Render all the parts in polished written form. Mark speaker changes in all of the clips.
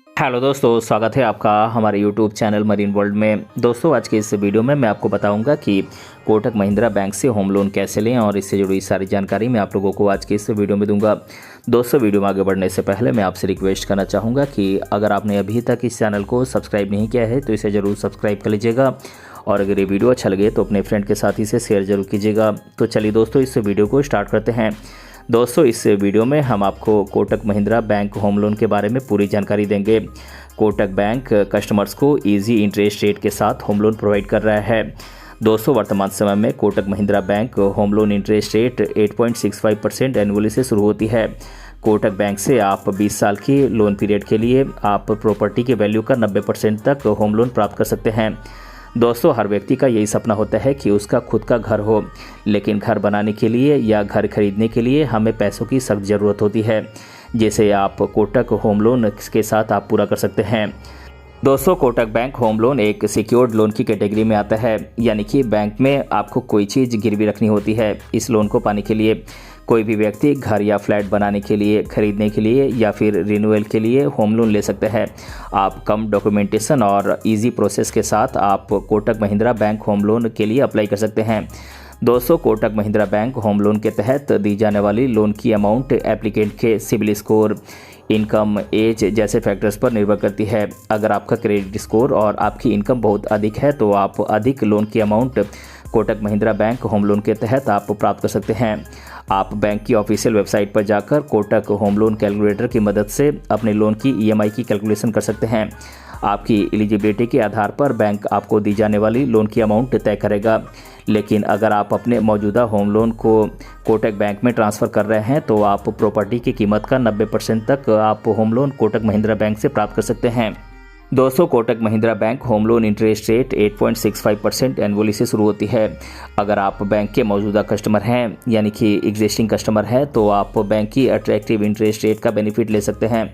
Speaker 1: Hello दोस्तों, स्वागत है आपका हमारे यूट्यूब चैनल मरीन वर्ल्ड में। दोस्तों, आज के इस वीडियो में मैं आपको बताऊंगा कि कोटक महिंद्रा बैंक से होम लोन कैसे लें और इससे जुड़ी सारी जानकारी मैं आप लोगों को आज के इस वीडियो में दूंगा। दोस्तों, वीडियो में आगे बढ़ने से पहले मैं आपसे रिक्वेस्ट करना चाहूँगा कि अगर आपने अभी तक इस चैनल को सब्सक्राइब नहीं किया है तो इसे ज़रूर सब्सक्राइब कर लीजिएगा और अगर ये वीडियो अच्छा लगे तो अपने फ्रेंड के साथ इसे शेयर जरूर कीजिएगा। तो चलिए दोस्तों, इस वीडियो को स्टार्ट करते हैं। दोस्तों, इस वीडियो में हम आपको Kotak Mahindra bank home loan के बारे में पूरी जानकारी देंगे। कोटक बैंक कस्टमर्स को इजी इंटरेस्ट रेट के साथ होम लोन प्रोवाइड कर रहा है। दोस्तों, वर्तमान समय में Kotak Mahindra bank home loan interest rate 8.65% annually से शुरू होती है। कोटक बैंक से आप 20 साल की लोन पीरियड के लिए आप प्रॉपर्टी के वैल्यू का 90% तक होम लोन प्राप्त कर सकते हैं। दोस्तों, हर व्यक्ति का यही सपना होता है कि उसका खुद का घर हो, लेकिन घर बनाने के लिए या घर खरीदने के लिए हमें पैसों की सख्त ज़रूरत होती है, जिसे आप कोटक होम लोन के साथ आप पूरा कर सकते हैं। दोस्तों, कोटक बैंक होम लोन एक सिक्योर्ड लोन की कैटेगरी में आता है, यानी कि बैंक में आपको कोई चीज़ गिरवी रखनी होती है। इस लोन को पाने के लिए कोई भी व्यक्ति घर या फ्लैट बनाने के लिए, खरीदने के लिए या फिर रिन्यूअल के लिए होम लोन ले सकते हैं। आप कम डॉक्यूमेंटेशन और इजी प्रोसेस के साथ आप Kotak Mahindra bank home loan के लिए अप्लाई कर सकते हैं। दोस्तों, Kotak Mahindra bank home loan के तहत दी जाने वाली लोन की अमाउंट एप्लीकेंट के सिबिल स्कोर, इनकम, एज जैसे फैक्टर्स पर निर्भर करती है। अगर आपका क्रेडिट स्कोर और आपकी इनकम बहुत अधिक है तो आप अधिक लोन की amount Kotak Mahindra bank home loan के तहत आप प्राप्त कर सकते हैं। आप बैंक की ऑफिशियल वेबसाइट पर जाकर कोटक होम लोन कैलकुलेटर की मदद से अपने लोन की ईएमआई की कैलकुलेशन कर सकते हैं। आपकी एलिजिबिलिटी के आधार पर बैंक आपको दी जाने वाली लोन की अमाउंट तय करेगा, लेकिन अगर आप अपने मौजूदा होम लोन को कोटक बैंक में ट्रांसफ़र कर रहे हैं तो आप प्रॉपर्टी की कीमत का 90% तक आप home loan Kotak Mahindra bank से प्राप्त कर सकते हैं। दोस्तों, Kotak Mahindra bank home loan interest rate 8.65% annually से शुरू होती है। अगर आप बैंक के मौजूदा कस्टमर हैं, यानी कि एग्जिस्टिंग कस्टमर हैं, तो आप बैंक की अट्रैक्टिव इंटरेस्ट रेट का बेनिफिट ले सकते हैं।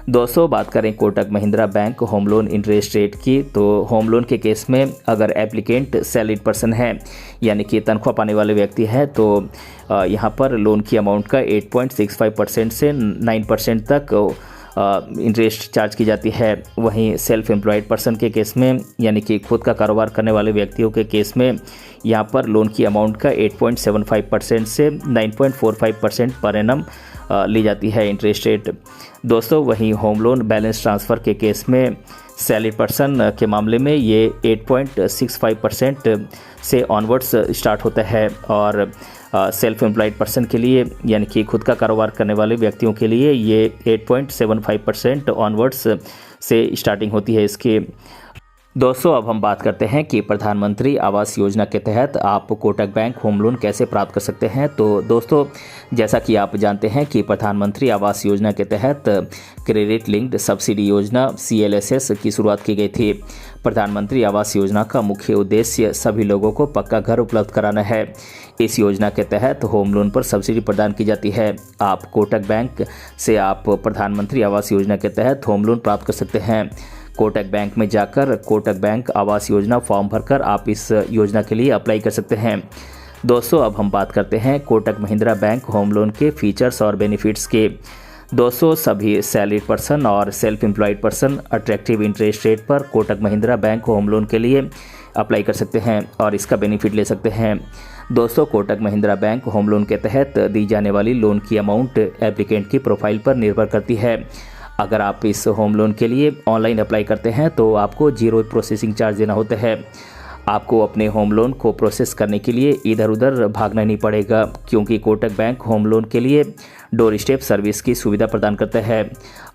Speaker 1: दोस्तों, बात करें Kotak Mahindra bank home loan interest rate की, तो होम लोन के केस में अगर एप्लीकेंट सैलरीड पर्सन है, यानी कि तनख्वाह पाने वाले व्यक्ति है, तो यहाँ पर लोन की अमाउंट का 8.65% से 9% तक इंटरेस्ट चार्ज की जाती है। वहीं सेल्फ एम्प्लॉयड पर्सन के केस में, यानी कि खुद का कारोबार करने वाले व्यक्तियों के केस में, यहाँ पर लोन की अमाउंट का 8.75% से 9.45% पर एनम ली जाती है इंटरेस्ट रेट। दोस्तों, वहीं होम लोन बैलेंस ट्रांसफ़र के केस में सैलरी पर्सन के मामले में ये 8.65% से ऑनवर्ड्स स्टार्ट होता है और सेल्फ एम्प्लॉयड पर्सन के लिए, यानी कि खुद का कारोबार करने वाले व्यक्तियों के लिए ये 8.75% ऑनवर्ड्स से स्टार्टिंग होती है इसकी। दोस्तों, अब हम बात करते हैं कि प्रधानमंत्री आवास योजना के तहत आप कोटक बैंक होम लोन कैसे प्राप्त कर सकते हैं। तो दोस्तों, जैसा कि आप जानते हैं कि प्रधानमंत्री आवास योजना के तहत क्रेडिट लिंक्ड सब्सिडी योजना CLSS की शुरुआत की गई थी। प्रधानमंत्री आवास योजना का मुख्य उद्देश्य सभी लोगों को पक्का घर उपलब्ध कराना है। इस योजना के तहत होम लोन पर सब्सिडी प्रदान की जाती है। आप कोटक बैंक से आप प्रधानमंत्री आवास योजना के तहत होम लोन प्राप्त कर सकते हैं। कोटक बैंक में जाकर कोटक बैंक आवास योजना फॉर्म भरकर आप इस योजना के लिए अप्लाई कर सकते हैं। दोस्तों, अब हम बात करते हैं Kotak Mahindra bank home loan के फीचर्स और बेनिफिट्स के। दोस्तों, सभी सैलरीड पर्सन और self employed person attractive interest rate पर Kotak Mahindra bank home loan के लिए अप्लाई कर सकते हैं और इसका बेनिफिट ले सकते हैं। दोस्तों, Kotak Mahindra bank home loan के तहत दी जाने वाली लोन की अमाउंट एप्लीकेंट की प्रोफाइल पर निर्भर करती है। अगर आप इस होम लोन के लिए ऑनलाइन अप्लाई करते हैं तो आपको 0 प्रोसेसिंग चार्ज देना होता है। आपको अपने होम लोन को प्रोसेस करने के लिए इधर उधर भागना नहीं पड़ेगा, क्योंकि कोटक बैंक होम लोन के लिए डोर स्टेप सर्विस की सुविधा प्रदान करता है।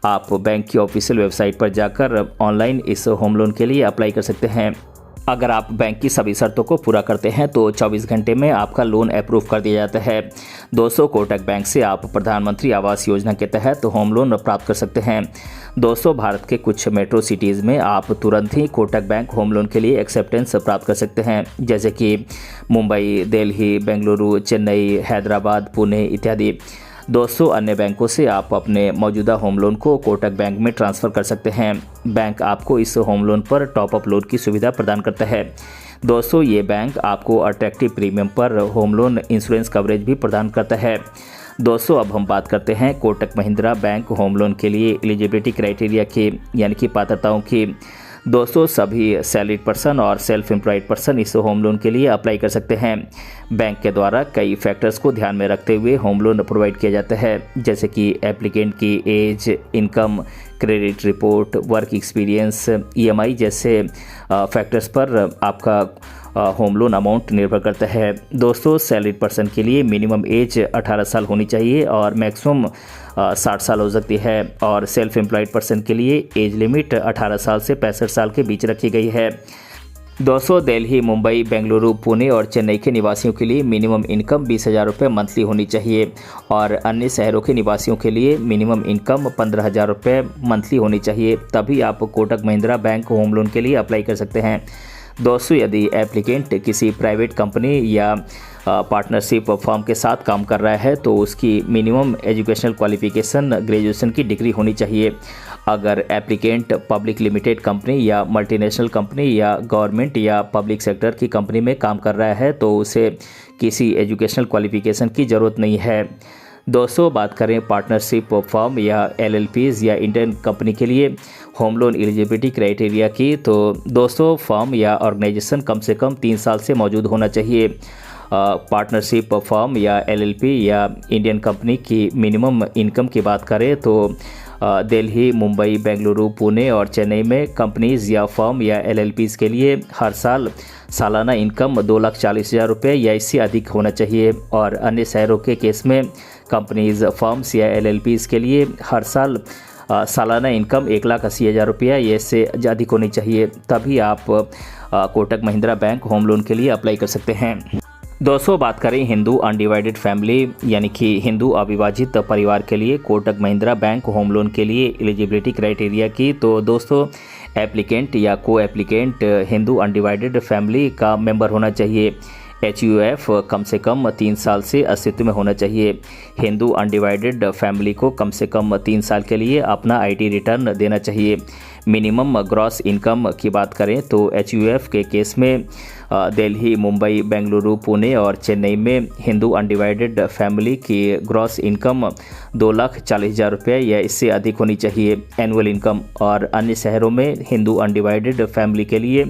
Speaker 1: आप बैंक की ऑफिशियल वेबसाइट पर जाकर ऑनलाइन इस होम लोन के लिए अप्लाई कर सकते हैं। अगर आप बैंक की सभी शर्तों को पूरा करते हैं तो 24 घंटे में आपका लोन अप्रूव कर दिया जाता है। दोस्तों, कोटक बैंक से आप प्रधानमंत्री आवास योजना के तहत होम लोन प्राप्त कर सकते हैं। दोस्तों, भारत के कुछ मेट्रो सिटीज़ में आप तुरंत ही कोटक बैंक होम लोन के लिए एक्सेप्टेंस प्राप्त कर सकते हैं, जैसे कि मुंबई, दिल्ली, बेंगलुरु, चेन्नई, हैदराबाद, पुणे इत्यादि। दोस्तों, अन्य बैंकों से आप अपने मौजूदा होम लोन को कोटक बैंक में ट्रांसफ़र कर सकते हैं। बैंक आपको इस होम लोन पर टॉप अप लोन की सुविधा प्रदान करता है। दोस्तों, ये बैंक आपको अट्रैक्टिव प्रीमियम पर होम लोन इंश्योरेंस कवरेज भी प्रदान करता है। दोस्तों अब हम बात करते हैं Kotak Mahindra bank home loan के लिए एलिजिबिलिटी क्राइटेरिया के यानी कि पात्रताओं की। दोस्तों सभी सैलरीड पर्सन और सेल्फ एम्प्लॉयड पर्सन इस होम लोन के लिए अप्लाई कर सकते हैं। बैंक के द्वारा कई फैक्टर्स को ध्यान में रखते हुए होम लोन प्रोवाइड किया जाता है, जैसे कि एप्लीकेंट की age, income, credit report, work experience, EMI जैसे फैक्टर्स पर आपका होम लोन अमाउंट निर्भर करता है। दोस्तों सैलरीड पर्सन के लिए मिनिमम एज 18 साल होनी चाहिए और मैक्सिमम 60 साल हो सकती है, और सेल्फ एम्प्लॉयड पर्सन के लिए एज लिमिट 18 साल से 65 साल के बीच रखी गई है। दोस्तों दिल्ली, मुंबई, बेंगलुरु, पुणे और चेन्नई के निवासियों के लिए मिनिमम इनकम 20,000 रुपये मंथली होनी चाहिए, और अन्य शहरों के निवासियों के लिए मिनिमम इनकम 15,000 रुपये मंथली होनी चाहिए, तभी आप Kotak Mahindra bank home loan के लिए अप्लाई कर सकते हैं। दोस्तों यदि एप्लीकेंट किसी प्राइवेट कंपनी या पार्टनरशिप फर्म के साथ काम कर रहा है तो उसकी मिनिमम एजुकेशनल क्वालिफिकेशन ग्रेजुएशन की डिग्री होनी चाहिए। अगर एप्लीकेंट पब्लिक लिमिटेड कंपनी या मल्टीनेशनल कंपनी या गवर्नमेंट या पब्लिक सेक्टर की कंपनी में काम कर रहा है तो उसे किसी एजुकेशनल क्वालिफिकेशन की ज़रूरत नहीं है। दोस्तों बात करें पार्टनरशिप फर्म या एलएलपीज़ या इंडियन कंपनी के लिए होम लोन एलिजिबिलिटी क्राइटेरिया की, तो दोस्तों फर्म या ऑर्गेनाइजेशन कम से कम 3 साल से मौजूद होना चाहिए। पार्टनरशिप फर्म या एलएलपी या इंडियन कंपनी की मिनिमम इनकम की बात करें तो दिल्ली, मुंबई, बेंगलुरु, पुणे और चेन्नई में कंपनीज़ या फर्म या एलएलपीज़ के लिए हर साल सालाना इनकम 2,40,000 रुपये या इससे अधिक होना चाहिए, और अन्य शहरों के केस में कंपनीज़, फर्म्स या एलएलपीज़ के लिए हर साल सालाना इनकम 1,80,000 रुपया या इससे अधिक होनी चाहिए, तभी आप Kotak Mahindra bank home loan के लिए अप्लाई कर सकते हैं। दोस्तों बात करें हिंदू अनडिवाइडेड फैमिली यानी कि हिंदू अविभाजित परिवार के लिए Kotak Mahindra bank home loan के लिए एलिजिबिलिटी क्राइटेरिया की, तो दोस्तों एप्लीकेंट या को एप्लीकेंट हिंदू अनडिवाइडेड फैमिली का मेंबर होना चाहिए। HUF कम से कम 3 साल से अस्तित्व में होना चाहिए। हिंदू अनडिवाइडेड फैमिली को कम से कम 3 साल के लिए अपना IT रिटर्न देना चाहिए। मिनिमम ग्रॉस इनकम की बात करें तो HUF के केस में दिल्ली, मुंबई, बेंगलुरु, पुणे और चेन्नई में हिंदू अनडिवाइडेड फैमिली की ग्रॉस इनकम 2,40,000 रुपये या इससे अधिक होनी चाहिए एनुअल इनकम, और अन्य शहरों में हिंदू अनडिवाइडेड फैमिली के लिए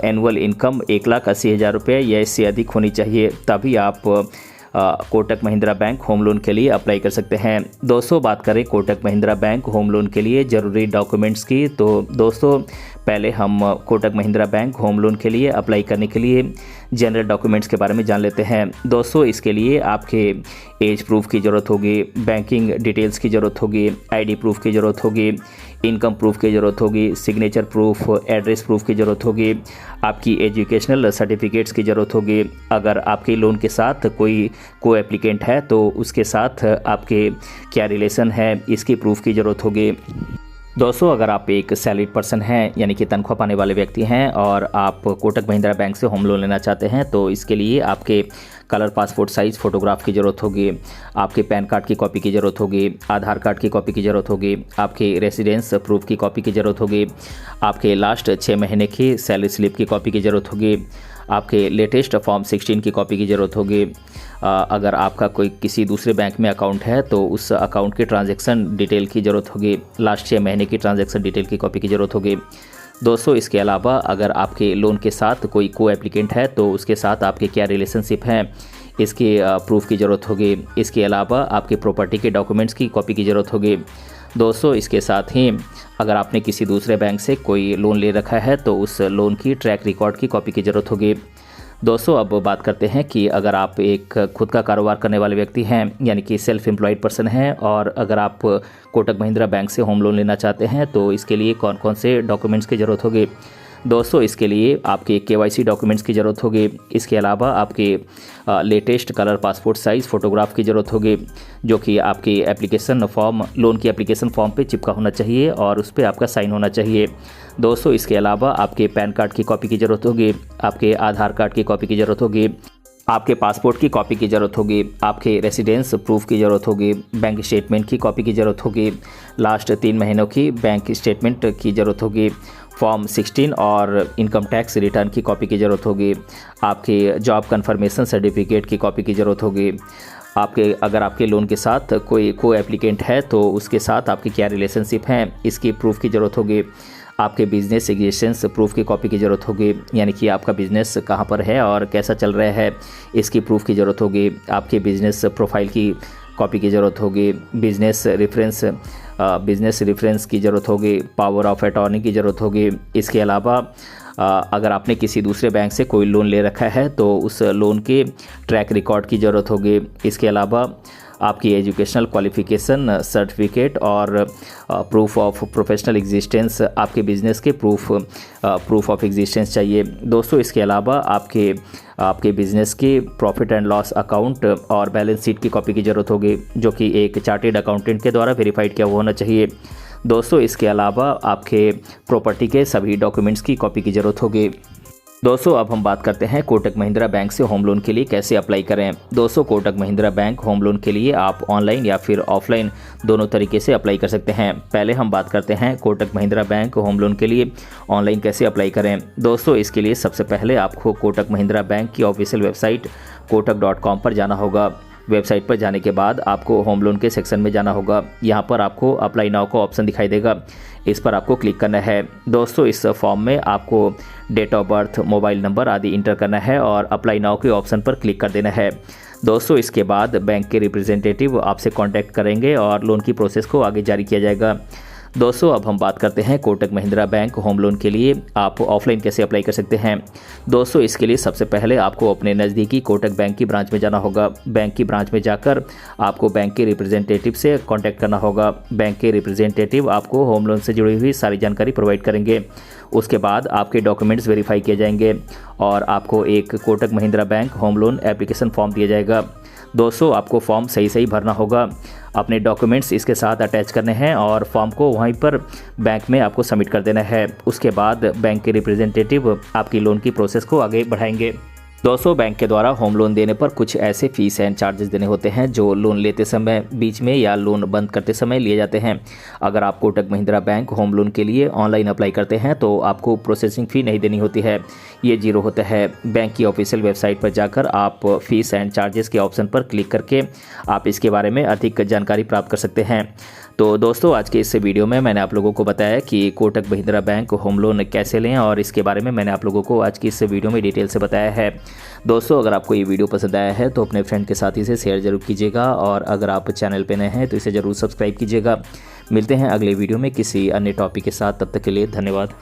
Speaker 1: एनुअल इनकम 1,80,000 रुपये या इससे अधिक होनी चाहिए, तभी आप Kotak Mahindra bank home loan के लिए अप्लाई कर सकते हैं। दोस्तों बात करें Kotak Mahindra bank home loan के लिए ज़रूरी डॉक्यूमेंट्स की, तो दोस्तों पहले हम Kotak Mahindra bank home loan के लिए अप्लाई करने के लिए जनरल डॉक्यूमेंट्स के बारे में जान लेते हैं। दोस्तों इसके लिए आपके एज प्रूफ की ज़रूरत होगी, बैंकिंग डिटेल्स की ज़रूरत होगी, ID प्रूफ की ज़रूरत होगी, इनकम प्रूफ की ज़रूरत होगी, सिग्नेचर प्रूफ, एड्रेस प्रूफ की ज़रूरत होगी, आपकी एजुकेशनल सर्टिफिकेट्स की ज़रूरत होगी। अगर आपके लोन के साथ कोई को एप्लीकेंट है तो उसके साथ आपके क्या रिलेशन है इसकी प्रूफ की ज़रूरत होगी। दोस्तों अगर आप एक सैलरीड पर्सन हैं यानी कि तनख्वाह पाने वाले व्यक्ति हैं और आप कोटक महिंद्रा बैंक से होम लोन लेना चाहते हैं तो इसके लिए आपके कलर पासपोर्ट साइज़ फ़ोटोग्राफ की ज़रूरत होगी, आपके पैन कार्ड की कॉपी की ज़रूरत होगी, आधार कार्ड की कॉपी की ज़रूरत होगी, आपके रेसिडेंस प्रूफ की कॉपी की ज़रूरत होगी, आपके लास्ट 6 महीने की सैलरी स्लिप की कॉपी की ज़रूरत होगी, आपके लेटेस्ट फॉर्म 16 की कॉपी की ज़रूरत होगी। अगर आपका कोई किसी दूसरे बैंक में अकाउंट है तो उस अकाउंट की ट्रांजैक्शन डिटेल की ज़रूरत होगी, लास्ट 6 महीने की ट्रांजैक्शन डिटेल की कॉपी की ज़रूरत होगी। दोस्तों इसके अलावा अगर आपके लोन के साथ कोई को एप्लीकेंट है तो उसके साथ आपके क्या रिलेशनशिप हैं इसके प्रूफ की ज़रूरत होगी। इसके अलावा आपके प्रॉपर्टी के डॉक्यूमेंट्स की कॉपी की ज़रूरत होगी। दोस्तों इसके साथ ही अगर आपने किसी दूसरे बैंक से कोई लोन ले रखा है तो उस लोन की ट्रैक रिकॉर्ड की कॉपी की ज़रूरत होगी। दोस्तों अब बात करते हैं कि अगर आप एक खुद का कारोबार करने वाले व्यक्ति हैं यानी कि सेल्फ एम्प्लॉयड पर्सन हैं और अगर आप कोटक महिंद्रा बैंक से होम लोन लेना चाहते हैं तो इसके लिए कौन कौन से डॉक्यूमेंट्स की ज़रूरत होगी। दोस्तों इसके लिए आपके KYC डॉक्यूमेंट्स की ज़रूरत होगी। इसके अलावा आपके latest colour passport size photograph की ज़रूरत होगी जो कि आपकी एप्लीकेशन फॉर्म लोन की एप्लीकेशन फॉर्म पे चिपका होना चाहिए और उस पर आपका साइन होना चाहिए। दोस्तों इसके अलावा आपके पैन कार्ड की कॉपी की ज़रूरत होगी, आपके आधार कार्ड की कॉपी की ज़रूरत होगी, आपके पासपोर्ट की कॉपी की ज़रूरत होगी, आपके रेसिडेंस प्रूफ की ज़रूरत होगी, बैंक स्टेटमेंट की कॉपी की ज़रूरत होगी, लास्ट 3 महीनों की बैंक स्टेटमेंट की ज़रूरत होगी, फॉर्म 16 और इनकम टैक्स रिटर्न की कॉपी की ज़रूरत होगी, आपके जॉब कन्फर्मेशन सर्टिफिकेट की कॉपी की ज़रूरत होगी, आपके अगर आपके लोन के साथ कोई को एप्लीकेंट है तो उसके साथ आपकी क्या रिलेशनशिप है, इसकी प्रूफ की ज़रूरत होगी। आपके बिज़नेस एग्जिस्टेंस प्रूफ की कॉपी की ज़रूरत होगी, यानी कि आपका बिज़नेस कहाँ पर है और कैसा चल रहा है, इसकी प्रूफ की ज़रूरत होगी। आपके बिज़नेस प्रोफाइल की कॉपी की ज़रूरत होगी। बिज़नेस रेफरेंस की ज़रूरत होगी। पावर ऑफ अटॉर्नी की ज़रूरत होगी। इसके अलावा अगर आपने किसी दूसरे बैंक से कोई लोन ले रखा है तो उस लोन के ट्रैक रिकॉर्ड की ज़रूरत होगी। इसके अलावा आपकी एजुकेशनल क्वालिफ़िकेशन सर्टिफिकेट और प्रूफ ऑफ प्रोफेशनल एग्जिस्टेंस, आपके बिज़नेस के प्रूफ ऑफ एग्जिस्टेंस चाहिए दोस्तों। इसके अलावा आपके बिज़नेस के प्रॉफिट एंड लॉस अकाउंट और बैलेंस शीट की कॉपी की ज़रूरत होगी, जो कि एक चार्टेड अकाउंटेंट के द्वारा वेरीफाइड किया हुआ होना चाहिए दोस्तों। इसके अलावा आपके प्रॉपर्टी के सभी डॉक्यूमेंट्स की कॉपी की ज़रूरत होगी दोस्तों। अब हम बात करते हैं कोटक महिंद्रा बैंक से होम लोन के लिए कैसे अप्लाई करें। दोस्तों, Kotak Mahindra bank home loan के लिए आप ऑनलाइन या फिर ऑफलाइन दोनों तरीके से अप्लाई कर सकते हैं। पहले हम बात करते हैं Kotak Mahindra bank home loan के लिए ऑनलाइन कैसे अप्लाई करें। दोस्तों, इसके लिए सबसे पहले आपको कोटक महिंद्रा बैंक की ऑफिशियल वेबसाइट kotak.com पर जाना होगा। वेबसाइट पर जाने के बाद आपको होम लोन के सेक्शन में जाना होगा। यहाँ पर आपको अप्लाई नाउ का ऑप्शन दिखाई देगा, इस पर आपको क्लिक करना है दोस्तों। इस फॉर्म में आपको date of birth, mobile number आदि इंटर करना है और अप्लाई नाउ के ऑप्शन पर क्लिक कर देना है दोस्तों। इसके बाद बैंक के रिप्रेजेंटेटिव आपसे कांटेक्ट करेंगे और लोन की प्रोसेस को आगे जारी किया जाएगा दोस्तों। अब हम बात करते हैं Kotak Mahindra bank home loan के लिए आप ऑफलाइन कैसे अप्लाई कर सकते हैं। दोस्तों, इसके लिए सबसे पहले आपको अपने नज़दीकी कोटक बैंक की ब्रांच में जाना होगा। बैंक की ब्रांच में जाकर आपको बैंक के रिप्रेजेंटेटिव से कांटेक्ट करना होगा। बैंक के रिप्रेजेंटेटिव आपको होम लोन से जुड़ी हुई सारी जानकारी प्रोवाइड करेंगे। उसके बाद आपके डॉक्यूमेंट्स वेरीफाई किए जाएंगे और आपको एक Kotak Mahindra bank home loan application form दिया जाएगा दोस्तों। आपको फॉर्म सही भरना होगा, अपने डॉक्यूमेंट्स इसके साथ अटैच करने हैं और फॉर्म को वहीं पर बैंक में आपको सबमिट कर देना है। उसके बाद बैंक के रिप्रेजेंटेटिव आपकी लोन की प्रोसेस को आगे बढ़ाएंगे दोस्तों। बैंक के द्वारा होम लोन देने पर कुछ ऐसे फीस एंड चार्जेस देने होते हैं जो लोन लेते समय, बीच में या लोन बंद करते समय लिए जाते हैं। अगर आप Kotak Mahindra bank home loan के लिए ऑनलाइन अप्लाई करते हैं तो आपको प्रोसेसिंग फ़ी नहीं देनी होती है, ये 0 होता है। बैंक की ऑफिशियल वेबसाइट पर जाकर आप फीस एंड चार्जेस के ऑप्शन पर क्लिक करके आप इसके बारे में अधिक जानकारी प्राप्त कर सकते हैं। तो दोस्तों, आज के इस वीडियो में मैंने आप लोगों को बताया कि Kotak Mahindra bank home loan कैसे लें और इसके बारे में मैंने आप लोगों को आज की इस वीडियो में डिटेल से बताया है दोस्तों। अगर आपको ये वीडियो पसंद आया है तो अपने फ्रेंड के साथ इसे शेयर जरूर कीजिएगा और अगर आप चैनल पे नए हैं तो इसे ज़रूर सब्सक्राइब कीजिएगा। मिलते हैं अगले वीडियो में किसी अन्य टॉपिक के साथ, तब तक के लिए धन्यवाद।